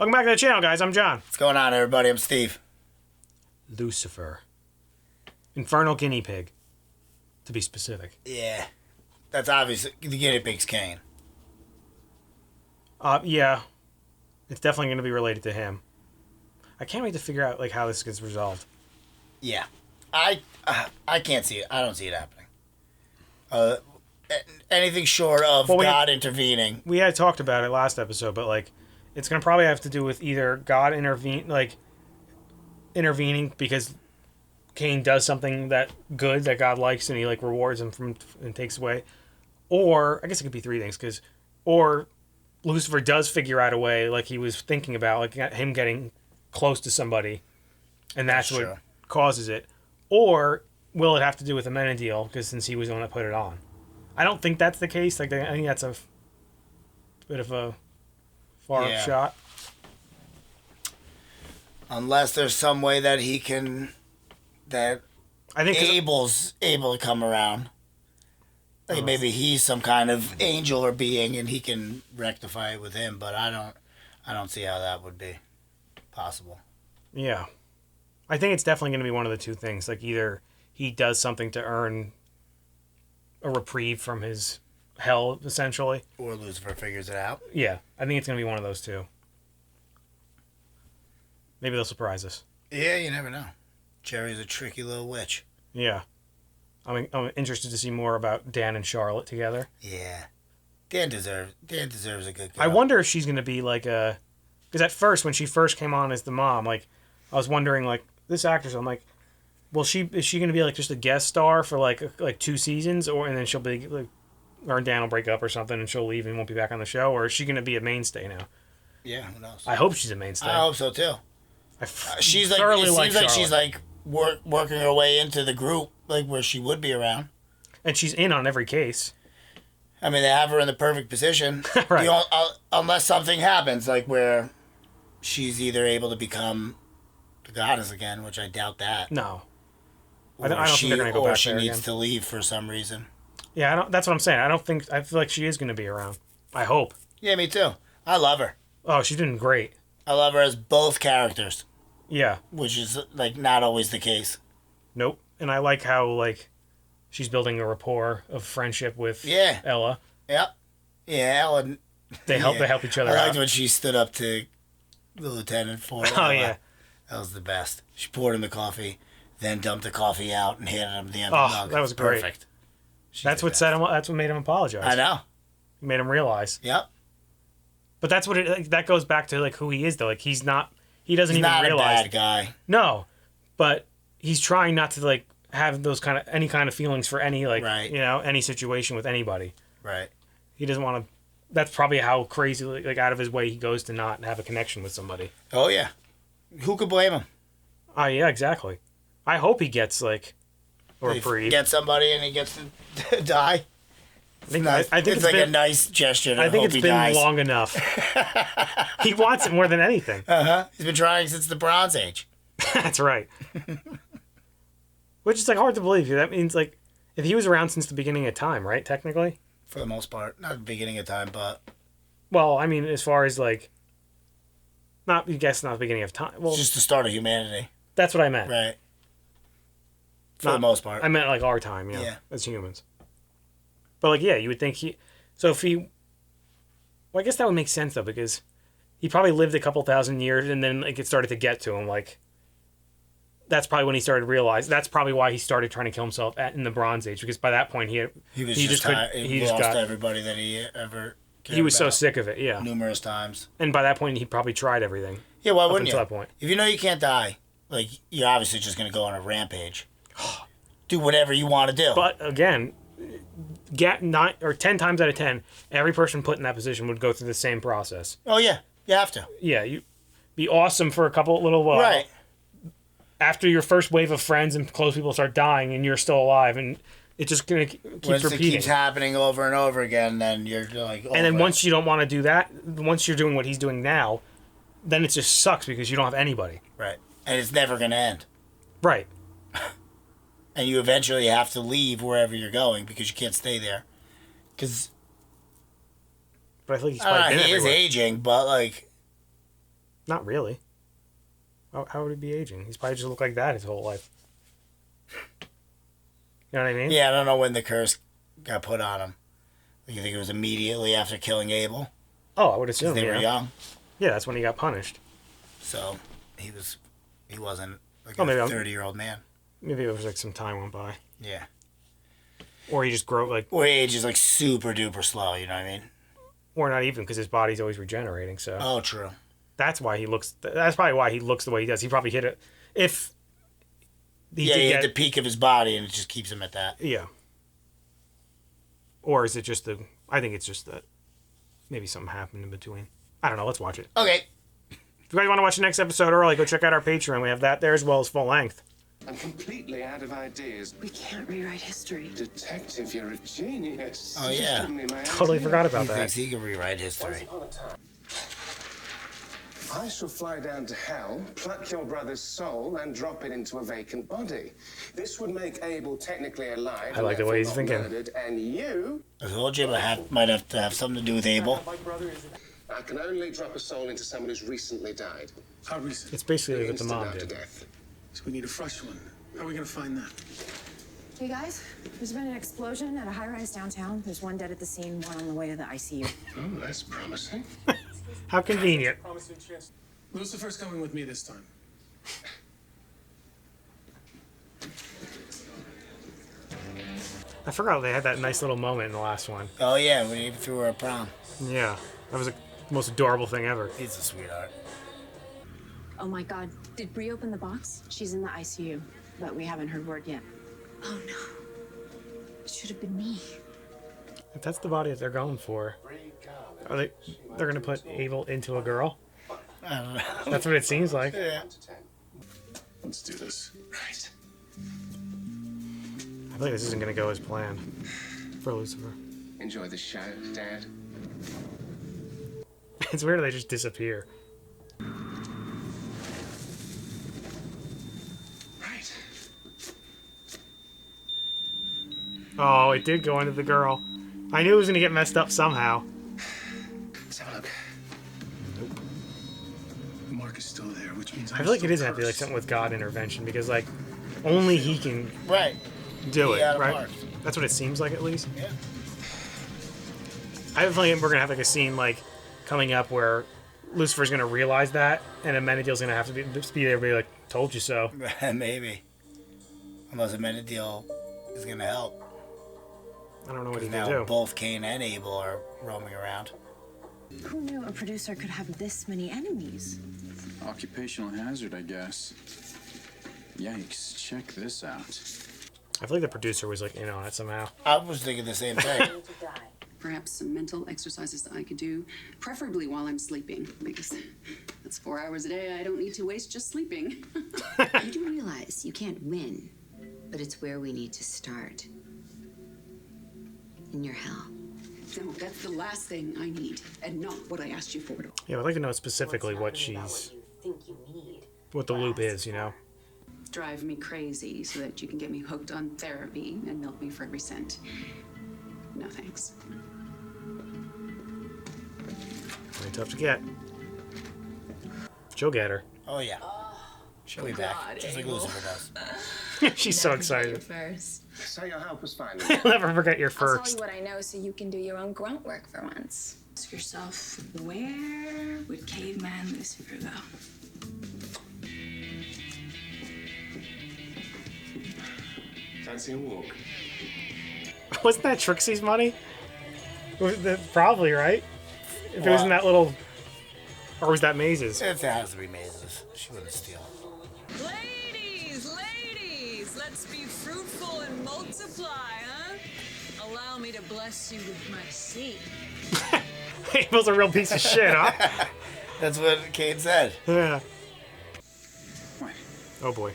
Welcome back to the channel, guys. I'm John. What's going on, everybody? I'm Steve. Lucifer. Infernal Guinea Pig, to be specific. Yeah. That's obviously the guinea pig's Kane. Yeah. It's definitely going to be related to him. I can't wait to figure out how this gets resolved. Yeah. I can't see it. I don't see it happening. Anything short of God intervening. We had talked about it last episode, but it's going to probably have to do with either God intervening because Cain does something that God likes and he rewards him from and takes away, or I guess it could be three things or Lucifer does figure out a way he was thinking about him getting close to somebody, and that's what causes it, or will it have to do with Amenadiel because since he was the one that put it on? I don't think that's the case. I think that's a bit of a far shot. Unless there's some way that he can, I think Abel's able to come around. Maybe he's some kind of angel or being, and he can rectify it with him. But I don't see how that would be possible. Yeah, I think it's definitely going to be one of the two things. Either he does something to earn a reprieve from his hell, essentially, or Lucifer figures it out. Yeah, I think it's going to be one of those two. Maybe they'll surprise us. Yeah, you never know. Cherry's a tricky little witch. Yeah. I'm interested to see more about Dan and Charlotte together. Yeah. Dan deserves a good girl. I wonder if she's going to be because at first, when she first came on as the mom, I was wondering, this actress, I'm like, is she going to be just a guest star for 2 seasons, and then she'll be her and Dan will break up or something and she'll leave and won't be back on the show, or is she going to be a mainstay now? Yeah, who knows? I hope she's a mainstay. I hope so too. She's it seems like she's working her way into the group, where she would be around. And she's in on every case. I mean, they have her in the perfect position. Right. Unless something happens, where she's either able to become the goddess again, which I doubt that. No. I don't think they're going to go back there. Or she needs to leave for some reason. Yeah, that's what I'm saying. I feel like she is going to be around. I hope. Yeah, me too. I love her. Oh, she's doing great. I love her as both characters. Yeah. Which is, not always the case. Nope. And I like how, she's building a rapport of friendship with Ella. Yep. Yeah, Ella. They help each other out. I liked when she stood up to the lieutenant for Oh, yeah. That was the best. She poured him the coffee, then dumped the coffee out and handed him the empty mug. That was great. Perfect. That's what made him apologize. I know. It made him realize. Yep. But that's what that goes back to who he is though. He doesn't even realize. He's not a bad guy. No, but he's trying not to have those any kind of feelings for any right. Any situation with anybody. Right. He doesn't want to. That's probably how crazy out of his way he goes to not have a connection with somebody. Oh yeah. Who could blame him? Yeah, exactly. I hope he gets a reprieve. Get somebody and he gets to die. I think it's a nice gesture. I think it's been long enough. He wants it more than anything. He's been trying since the Bronze Age. That's right. Which is hard to believe. That means if he was around since the beginning of time, right? Technically. For the most part, not the beginning of time, but. Well, I mean, as far as not the beginning of time. Well, it's just the start of humanity. That's what I meant. Right. For the most part. I meant our time, yeah, as humans. But you would think well, I guess that would make sense though, because he probably lived a couple thousand years and then it started to get to him. That's probably when he started to realize. That's probably why he started trying to kill himself in the Bronze Age, because by that point he lost everybody that he ever cared he was about so sick of it, numerous times. And by that point he probably tried everything. Yeah, why wouldn't you? That point. If you know you can't die, you're obviously just going to go on a rampage. Do whatever you want to do. But again, 10 times out of 10, every person put in that position would go through the same process. Oh yeah, you have to. Yeah, you be awesome for a little while. Right. After your first wave of friends and close people start dying, and you're still alive, and it's just gonna keep repeating. Once it keeps happening over and over again, then you're and then once you don't want to do that, once you're doing what he's doing now, then it just sucks because you don't have anybody. Right, and it's never gonna end. Right. And you eventually have to leave wherever you're going because you can't stay there. But I feel like he's probably been he is aging, but Not really. How would he be aging? He's probably just looked like that his whole life. You know what I mean? Yeah, I don't know when the curse got put on him. You think it was immediately after killing Abel? Oh, I would assume they were young. Yeah, that's when he got punished. So he wasn't like a 30-year-old man. Maybe it was like some time went by. Yeah. Or he just grew like. Or he ages like super duper slow. You know what I mean? Or not even, because his body's always regenerating. So. Oh, true. That's why he looks. That's probably why he looks the way he does. He probably hit it. If. He hit the peak of his body, and it just keeps him at that. Yeah. Or is it just the? I think it's just that. Maybe something happened in between. I don't know. Let's watch it. Okay. If you guys want to watch the next episode early, go check out our Patreon. We have that there as well as full length. I'm completely out of ideas. We can't rewrite history. Detective, you're a genius. Oh, yeah. Totally forgot about that. He thinks he can rewrite history. I shall fly down to hell, pluck your brother's soul, and drop it into a vacant body. This would make Abel technically alive. I like the way he's thinking. Murdered, and you... I told you might have to have something to do with Abel. I can only drop a soul into someone who's recently died. How recent? It's basically what the Instant mom after did. death. So we need a fresh one. How are we gonna find that? Hey guys, there's been an explosion at a high-rise downtown. There's one dead at the scene, one on the way to the ICU. Oh, that's promising. How convenient. Lucifer's coming with me this time. I forgot they had that nice little moment in the last one. Oh, yeah, when he threw her a prom. Yeah. That was the most adorable thing ever. He's a sweetheart. Oh my God, did Bree open the box? She's in the ICU, but we haven't heard word yet. Oh no, it should have been me. If that's the body that they're going for, they're going to put Abel into a girl? I don't know. That's what it seems like. Yeah. Let's do this. Right. I think this isn't going to go as planned for Lucifer. Enjoy the show, Dad. It's weird they just disappear. Right. Oh, it did go into the girl. I knew it was going to get messed up somehow. Let's have a look. The mark is still there, which means I feel like it is going to be like something with God intervention because, like, only he can do it, right? That's what it seems like, at least. Yeah. I have a feeling we're going to have, like, a scene, like, coming up where Lucifer's going to realize that, and then Menadiel's going to have to be there and be like, told you so. Maybe. Unless Menadiel is going to help. I don't know what he now can do. Both Cain and Abel are roaming around. Who knew a producer could have this many enemies? Occupational hazard, I guess. Yikes, check this out. I feel like the producer was, like, in on it somehow. I was thinking the same thing. Perhaps some mental exercises that I could do, preferably while I'm sleeping, because that's 4 hours a day I don't need to waste just sleeping. You do realize you can't win, but it's where we need to start. In your hell. No, that's the last thing I need, and not what I asked you for at all. Yeah, I'd like to know specifically what what the loop is, you know? Drive me crazy so that you can get me hooked on therapy and milk me for every cent. No thanks. Very tough to get. She'll get her. Oh, yeah. She'll be back, just like Lucifer does. She's so excited. First. So you'll help us find You'll never forget your I'll tell first. you what I know so you can do your own grunt work for once. Ask yourself, where would caveman Lucifer go? Fancy a walk? Wasn't that Trixie's money? Probably, right? If it was in that little... Or was that Maze's? It has to be Maze's. She wouldn't steal. Ladies, let's be fruitful and multiply, huh? Allow me to bless you with my seed. Abel's a real piece of shit, huh? That's what Cain said. Yeah. What? Oh boy.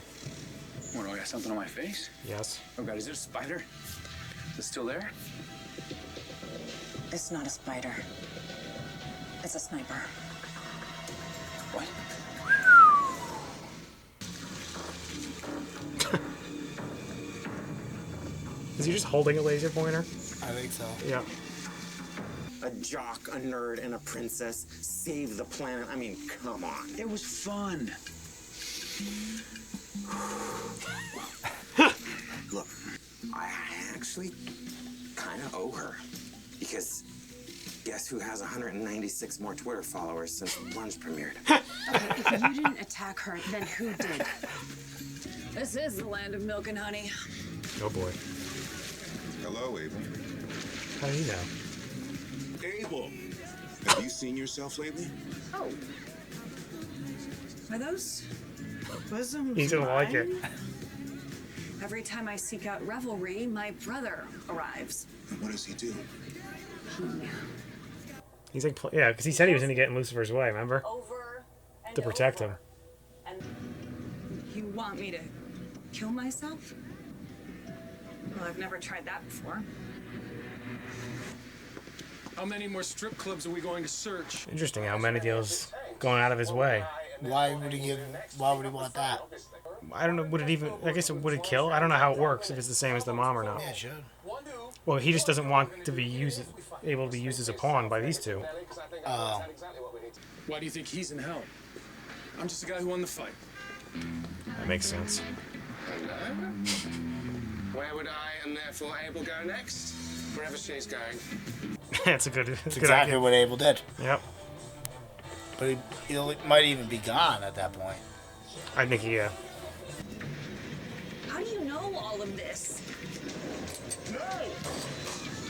What, do I got something on my face? Yes. Oh god, is there a spider? Is it still there? It's not a spider. It's a sniper. What? Is he just holding a laser pointer? I think so. Yeah. I A jock, a nerd, and a princess save the planet. I mean, come on. It was fun. Look, I actually kind of owe her. Because guess who has 196 more Twitter followers since Plunge premiered? If you didn't attack her, then who did? This is the land of milk and honey. Oh boy. Hello, Abel. How do you know? Abel, have you seen yourself lately? Oh. Are those bosoms He doesn't like it. mine? Every time I seek out revelry, my brother arrives. And what does he do? He's like, yeah, because he said he was going to get in Lucifer's way, remember? To protect him. And you want me to kill myself? Well, I've never tried that before. How many more strip clubs are we going to search? Interesting how Menadil's going out of his way. Why would he want that? I don't know, would it even, I guess would it kill? I don't know how it works, if it's the same as the mom or not. Yeah, it should. Well, he just doesn't want to be able to be used as a pawn by these two. Oh. Why do you think he's in hell? I'm just a guy who won the fight. That makes sense. Where would I and therefore Abel go next? Wherever she's going. That's a good exactly idea. what Abel did. Yep. But he might even be gone at that point. I think yeah. How do you know all of this? No!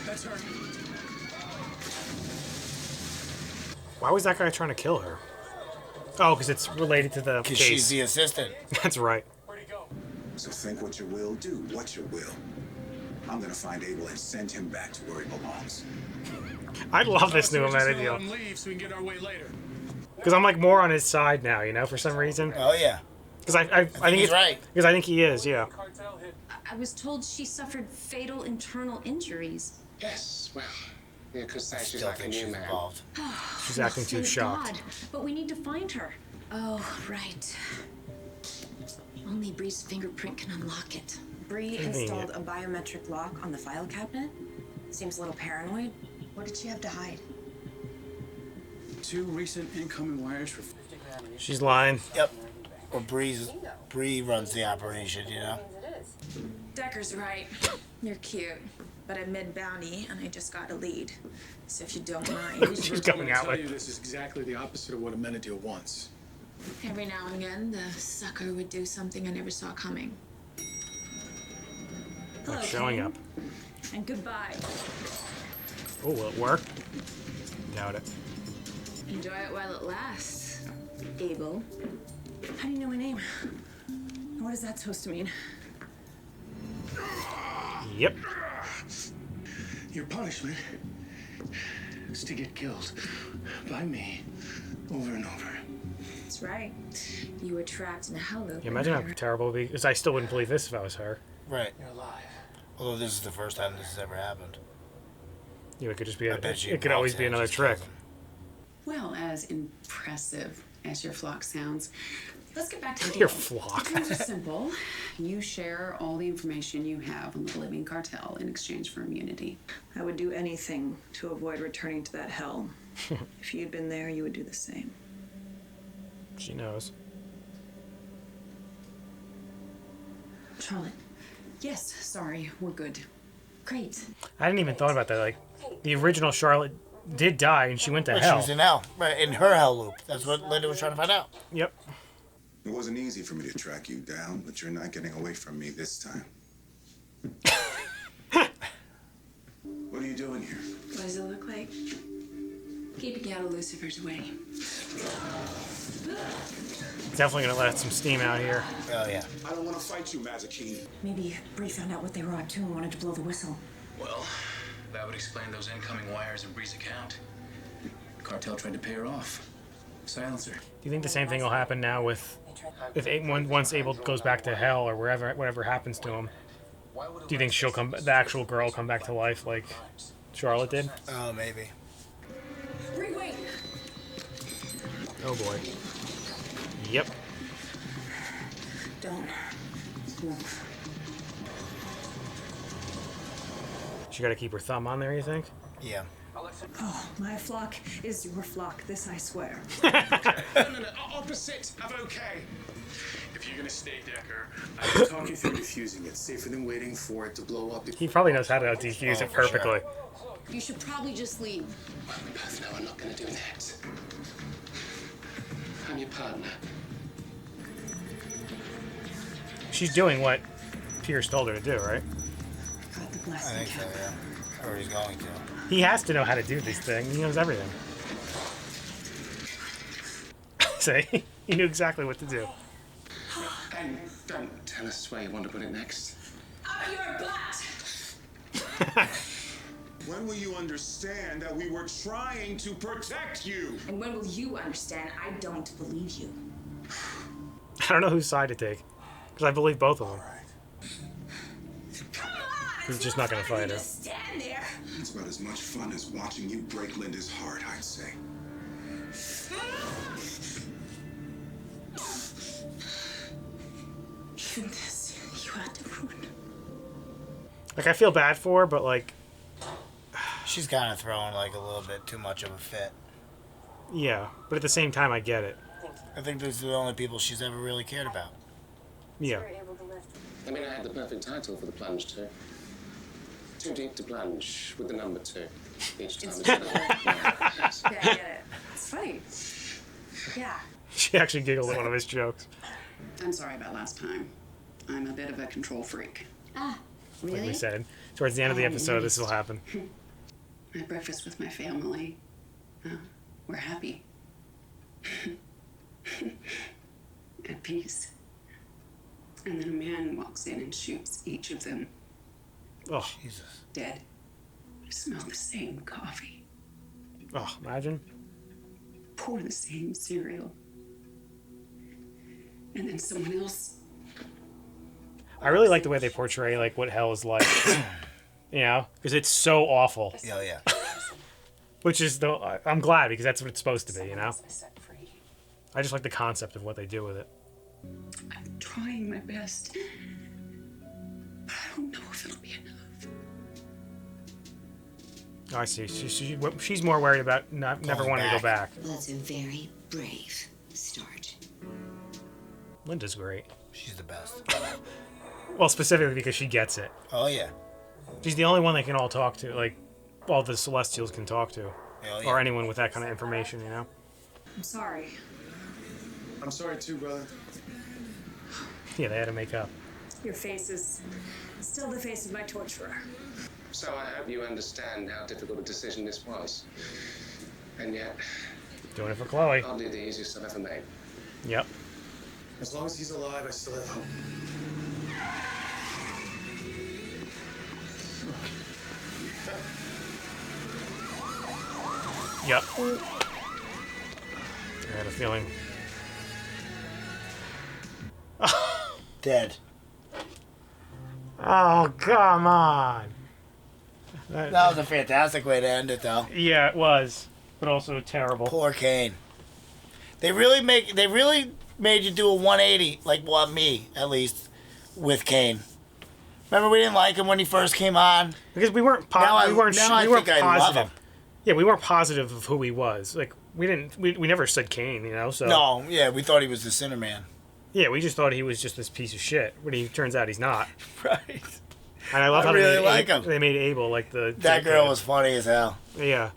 That's her. Why was that guy trying to kill her? Oh, because it's related to the case. Because she's the assistant. That's right. So think what you will, do what you will. I'm gonna find Abel and send him back to where he belongs. I love this new Let Menadil. him leave so we can get our way later. Because I'm like more on his side now, you know, for some reason. Oh yeah. Because I think he's right. Because I think he is, yeah. I was told she suffered fatal internal injuries. Yes, well, you could say she's Still like a think new she's man. involved. She's acting too Thank shocked. God. But we need to find her. Oh, right. Only Bree's fingerprint can unlock it. Bree Convenient. installed a biometric lock on the file cabinet. Seems a little paranoid. What did she have to hide? 2 recent incoming wires for She's lying. Yep. Or Bree runs the operation, you know? Decker's right. You're cute. But I'm mid-bounty, and I just got a lead. So if you don't mind. She's coming out tell like you this is exactly the opposite of what a Menadil wants. Every now and again, the sucker would do something I never saw coming. like showing up. And goodbye. Oh, will it work? Doubt it. Enjoy it while it lasts, Abel. How do you know my name? What is that supposed to mean? Yep. Your punishment is to get killed by me over and over. That's right. You were trapped in a hell loop. Yeah, imagine how terrible it would be. Because I still wouldn't believe this if I was her. Right. You're alive. Although this is the first time this has ever happened. Yeah, it could just be. It could always be another trick. Well, as impressive as your flock sounds, let's get back to the deal. Your flock. The terms are simple. You share all the information you have on the living cartel in exchange for immunity. I would do anything to avoid returning to that hell. If you'd been there, you would do the same. She knows. Charlotte. Yes, sorry, we're good. Great. I hadn't even thought about that. Like, the original Charlotte did die, and she went to But hell. she was in hell. Right, in her hell loop. That's what Linda was trying to find out. Yep. It wasn't easy for me to track you down, but you're not getting away from me this time. What are you doing here? What does it look like? Keeping out of Lucifer's way. Definitely gonna let some steam out here. Oh, yeah. I don't want to fight you, Mazikeen. Maybe Bree found out what they were up to and wanted to blow the whistle. Well, that would explain those incoming wires in Bree's account. The cartel tried to pay her off. Silencer. Do you think the same thing will happen now with once Abel goes back to hell or whatever happens to him? Do you think she'll the actual girl will come back to life like Charlotte did? Oh, maybe. Bree, wait! Oh boy. Yep. Don't move. She got to keep her thumb on there, you think? Yeah. Oh, my flock is your flock, this I swear. No. Opposite of okay. If you're gonna stay, Decker, I can talk you through defusing it. Safer than waiting for it to blow up. He probably knows how to defuse it perfectly. You should probably just leave. Well, we both know I'm not gonna do that. I'm your partner. She's doing what Pierce told her to do, right? I think so, yeah. Or he's going to. He has to know how to do this thing. He knows everything. See? He knew exactly what to do. And don't tell us where you want to put it next. Up your butt! When will you understand that we were trying to protect you? And when will you understand I don't believe you? I don't know whose side to take. Because I believe both of them. Come on! He's just not going to fight her. Just stand there. It's about as much fun as watching you break Linda's heart, I'd say. Even this, you had to ruin. Like, I feel bad for her, but, like... She's kind of throwing, like, a little bit too much of a fit. Yeah, but at the same time, I get it. I think these are the only people she's ever really cared about. Yeah. I mean, I had the perfect title for the plunge, too. Too deep to plunge with the number 2. Each time it's Yeah, I get it. It's funny. Yeah. She actually giggled at one of his jokes. I'm sorry about last time. I'm a bit of a control freak. Ah, Like really? we said. Towards the end of the episode, this will happen. I had breakfast with my family. We're happy. At peace. And then a man walks in and shoots each of them Oh, Jesus. dead. I smell the same coffee. oh, imagine. Pour the same cereal. And then someone else. I really like the way they portray, like, what hell is like. You know? Because it's so awful. Yeah, yeah. Which is, I'm glad, because that's what it's supposed to be, you know? I just like the concept of what they do with it. I'm trying my best. But I don't know if it'll be enough. Oh, I see. She's more worried about never wanting to go back. That's a very brave start. Linda's great. She's the best. Well, specifically because she gets it. Oh, yeah. She's the only one they can all talk to. Like, all the Celestials can talk to. Oh, yeah. Or anyone with that kind of information, you know? I'm sorry. I'm sorry too, brother. Yeah, they had to make up. Your face is still the face of my torturer. So I hope you understand how difficult a decision this was. And yet, Doing it for Chloe. hardly the easiest I've ever made. Yep. As long as he's alive, I still have hope. Yep. I had a feeling. Dead. Oh, come on. That was a fantastic way to end it, though. Yeah, it was. But also terrible. Poor Kane. They really made you do a 180, like, well, me, at least, with Kane. Remember we didn't like him when he first came on? Because we weren't I positive. think I love him. Yeah, we weren't positive of who he was. Like, we never said Kane, you know, so. No, yeah, we thought he was the Sinner Man. Yeah, we just thought he was just this piece of shit. But he turns out he's not. Right. And I love how really they like him. They made Abel like the. That girl was funny as hell. Yeah.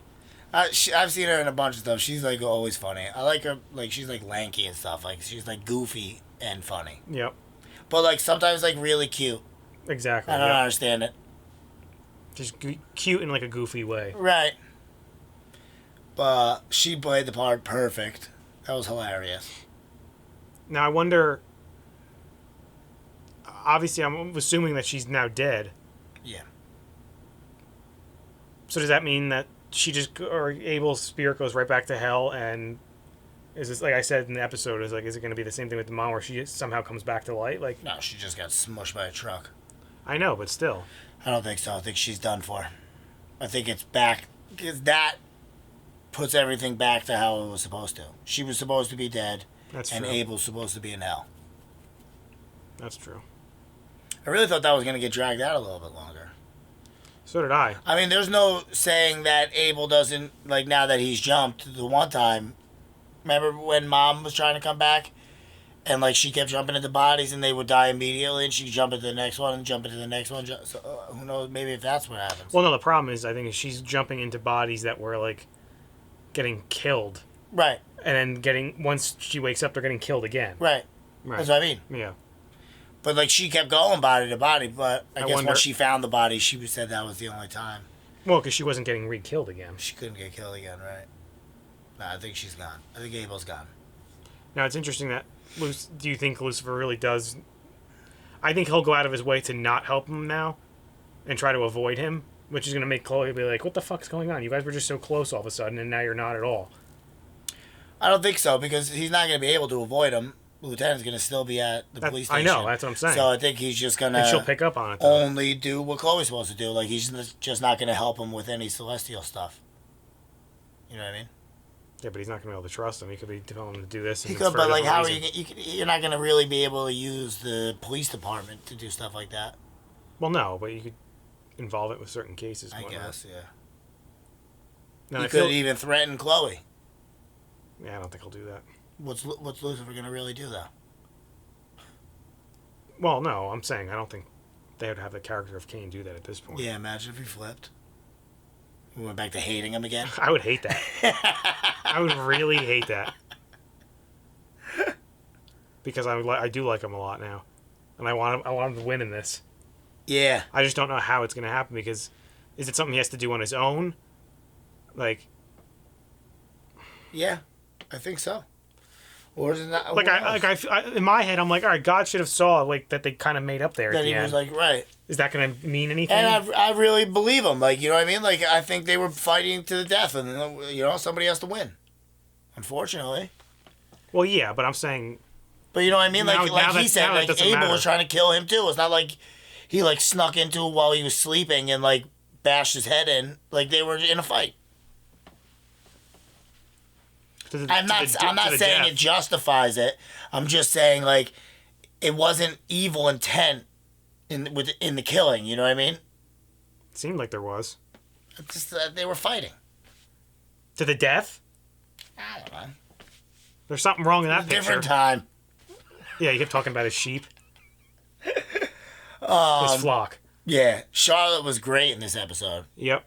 I've seen her in a bunch of stuff. She's like always funny. I like her. Like she's like lanky and stuff. Like she's like goofy and funny. Yep. But like sometimes like really cute. Exactly. I don't understand it. Just cute in like a goofy way. Right. But she played the part perfect. That was hilarious. Now I wonder. Obviously, I'm assuming that she's now dead. Yeah. So does that mean that she or Abel's spirit goes right back to hell, and is this, like I said in the episode, is it going to be the same thing with the mom where she somehow comes back to light? Like, No, she just got smushed by a truck. I know, but still. I don't think so. I think she's done for. I think it's back because that puts everything back to how it was supposed to. She was supposed to be dead, and true. Abel's supposed to be in hell. That's true. I really thought that was going to get dragged out a little bit longer. So did I. I mean, there's no saying that Abel doesn't, like, now that he's jumped the one time. Remember when Mom was trying to come back? And, like, she kept jumping into bodies and they would die immediately, and she'd jump into the next one and jump into the next one. So, who knows? Maybe if that's what happens. Well, no, the problem is, I think she's jumping into bodies that were, like, getting killed. Right. And then once she wakes up, they're getting killed again. Right. That's what I mean. Yeah. But, like, she kept going body to body, but I guess once she found the body, she said that was the only time. Well, because she wasn't getting re-killed again. She couldn't get killed again, right? No, I think she's gone. I think Abel's gone. Now, it's interesting that... Do you think Lucifer really does... I think he'll go out of his way to not help him now and try to avoid him, which is going to make Chloe be like, what the fuck's going on? You guys were just so close all of a sudden, and now you're not at all. I don't think so, because he's not going to be able to avoid him. The lieutenant's going to still be at the police station. I know, that's what I'm saying. So I think he's just going to... And she'll pick up on it, though. Only do what Chloe's supposed to do. Like, he's just not going to help him with any celestial stuff. You know what I mean? Yeah, but he's not going to be able to trust him. He could be telling him to do this. He could, but, like, how are you're not going to really be able to use the police department to do stuff like that. Well, no, but you could involve it with certain cases. I guess, yeah. Now, he could even threaten Chloe. Yeah, I don't think he'll do that. What's Lucifer going to really do, though? Well, no, I'm saying I don't think they would have the character of Cain do that at this point. Yeah, imagine if he flipped. We went back to hating him again. I would hate that. I would really hate that. Because I do like him a lot now. And I want him to win in this. Yeah. I just don't know how it's going to happen, because is it something he has to do on his own? Like... Yeah, I think so. Or is it not? Like I in my head, I'm like, all right, God should have saw like that they kind of made up there. That at the he end. was like, right. Is that going to mean anything? And I really believe him. Like, you know what I mean? Like, I think they were fighting to the death, and you know, somebody has to win. Unfortunately. Well, yeah, but I'm saying. But you know what I mean? Like he said, like Abel was trying to kill him too. It's not like he like snuck into it while he was sleeping and like bashed his head in. Like they were in a fight. I'm not saying it justifies it. I'm just saying like it wasn't evil intent in the killing. You know what I mean? It seemed like there was. It's just that they were fighting to the death. I don't know. There's something wrong in that picture. Different time. Yeah, you kept talking about his sheep. His flock. Yeah, Charlotte was great in this episode. Yep,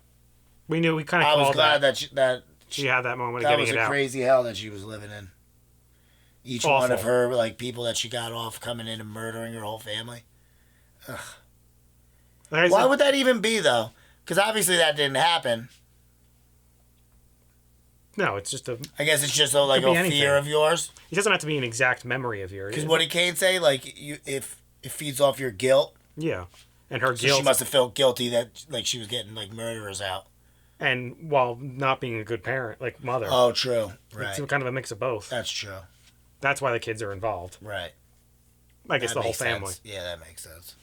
we knew. We kind of. I was glad that she had that moment of getting it out. That was a crazy hell that she was living in. Each one of her, like, people that she got off coming in and murdering her whole family. Ugh. Why would that even be, though? Because obviously that didn't happen. No, it's just a... I guess it's just a fear of yours. It doesn't have to be an exact memory of yours. Because what did Cain say? Like, if it feeds off your guilt. Yeah. And her so guilt... she must have felt guilty that, like, she was getting, like, murderers out. And while not being a good parent, like mother. Oh, true. Right. It's kind of a mix of both. That's true. That's why the kids are involved. Right. I guess the whole family. Sense. Yeah, that makes sense.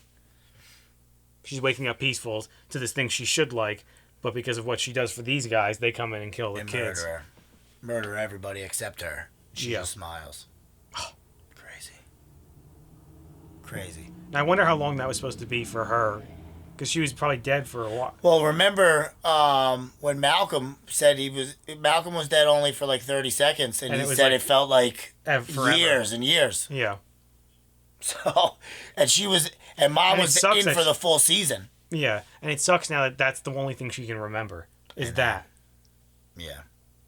She's waking up peaceful to this thing she should like, but because of what she does for these guys, they come in and kill the kids. Murder everybody except her. She just smiles. Crazy. Now, I wonder how long that was supposed to be for her, because she was probably dead for a while. Well, remember when Malcolm said Malcolm was dead only for like 30 seconds, and he said like, it felt like years and years. Yeah. So, and Mom was in for the full season. Yeah, and it sucks now that that's the only thing she can remember is that. Yeah.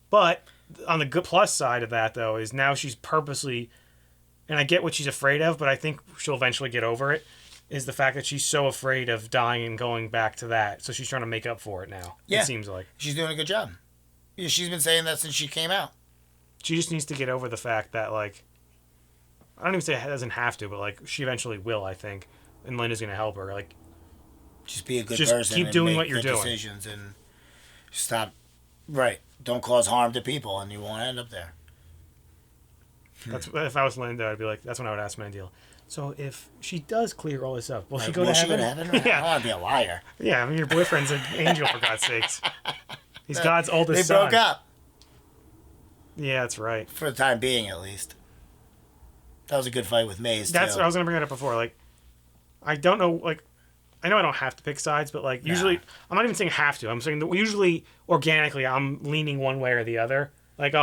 But on the good plus side of that, though, is now she's purposely, and I get what she's afraid of, but I think she'll eventually get over it, is the fact that she's so afraid of dying and going back to that. So she's trying to make up for it now, it seems like. She's doing a good job. Yeah, she's been saying that since she came out. She just needs to get over the fact that, like, I don't even say it doesn't have to, but, like, she eventually will, I think. And Linda's going to help her. Like, just be a good person. Keep doing what you're doing. Decisions and stop. Right. Don't cause harm to people, and you won't end up there. That's if I was Linda, I'd be like, that's when I would ask Mandela. So if she does clear all this up, will she go to heaven? Yeah. I don't want to be a liar. Yeah, I mean, your boyfriend's an angel, for God's sakes. He's God's oldest son. They broke up. Yeah, that's right. For the time being, at least. That was a good fight with Maze, That's what I was going to bring that up before. Like, I don't know, like, I know I don't have to pick sides, but like usually, I'm not even saying have to. I'm saying that usually organically, I'm leaning one way or the other. Like,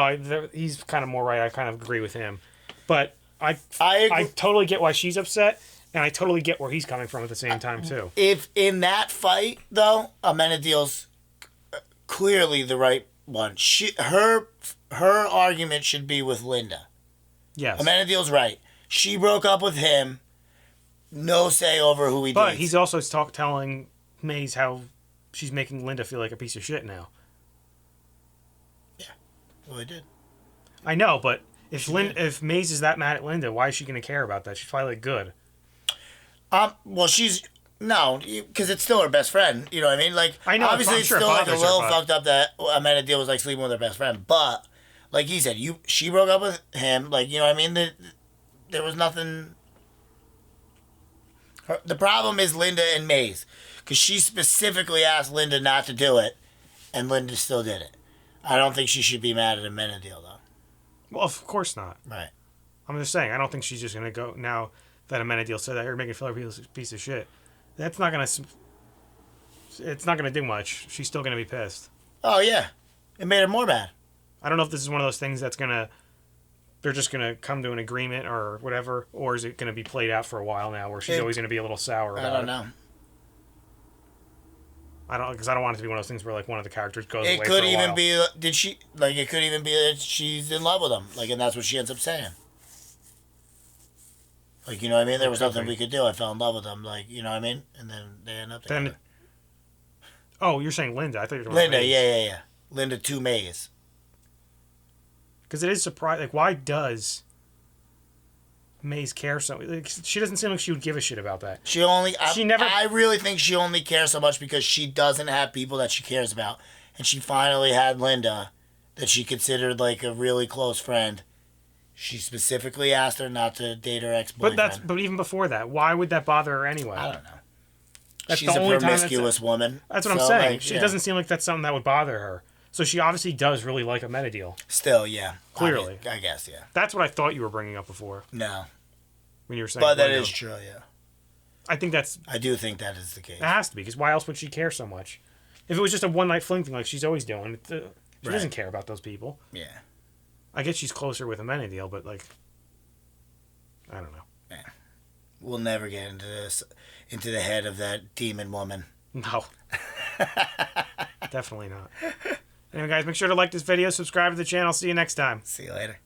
he's kind of more right. I kind of agree with him, but I totally get why she's upset, and I totally get where he's coming from at the same time too. If in that fight though, Amenadiel's clearly the right one. Her argument should be with Linda. Yes. Amenadiel's right. She broke up with him. No say over who he dates. But he's also telling Maze how she's making Linda feel like a piece of shit now. Yeah. Well, he did. I know, but if Maze is that mad at Linda, why is she going to care about that? She's probably like, good. Well, no, because it's still her best friend. You know what I mean? Like, I know. Obviously, it's still like a little fucked up that Amenadiel was like sleeping with her best friend. But like he said, she broke up with him. Like, you know what I mean? There was nothing. The problem is Linda and Maze, because she specifically asked Linda not to do it, and Linda still did it. I don't think she should be mad at Amenadiel though. Well, of course not. Right. I'm just saying, I don't think she's just going to go now that Amenadiel said that, you're making feel like a piece of shit. That's not going to... It's not going to do much. She's still going to be pissed. Oh, yeah. It made her more mad. I don't know if this is one of those things that's going to... They're just going to come to an agreement or whatever, or is it going to be played out for a while now where she's always going to be a little sour about it? I don't know. Because I don't want it to be one of those things where like one of the characters goes away for a while. It could even be... it could even be that she's in love with him. Like, and that's what she ends up saying. Like, you know what I mean? There was nothing we could do. I fell in love with him. Like, you know what I mean? And then they end up together. Oh, you're saying Linda. I thought you were talking Linda, about Maze. yeah. Linda to Maze. Because it is surprising. Like, why does Maze care so much? Like, she doesn't seem like she would give a shit about that. I really think she only cares so much because she doesn't have people that she cares about. And she finally had Linda that she considered like a really close friend. She specifically asked her not to date her ex-boyfriend. But even before that, why would that bother her anyway? I don't know. She's a promiscuous woman. That's what I'm saying. It doesn't seem like that's something that would bother her. So she obviously does really like Amenadiel. Still, yeah. Clearly. I guess, yeah. That's what I thought you were bringing up before. No. When you were saying... But that is true, yeah. I do think that is the case. It has to be, because why else would she care so much? If it was just a one-night fling thing like she's always doing, she doesn't care about those people. Yeah. I guess she's closer with Amenadiel, but like... I don't know. Yeah. We'll never get into the head of that demon woman. No. Definitely not. Anyway, guys, make sure to like this video, subscribe to the channel. See you next time. See you later.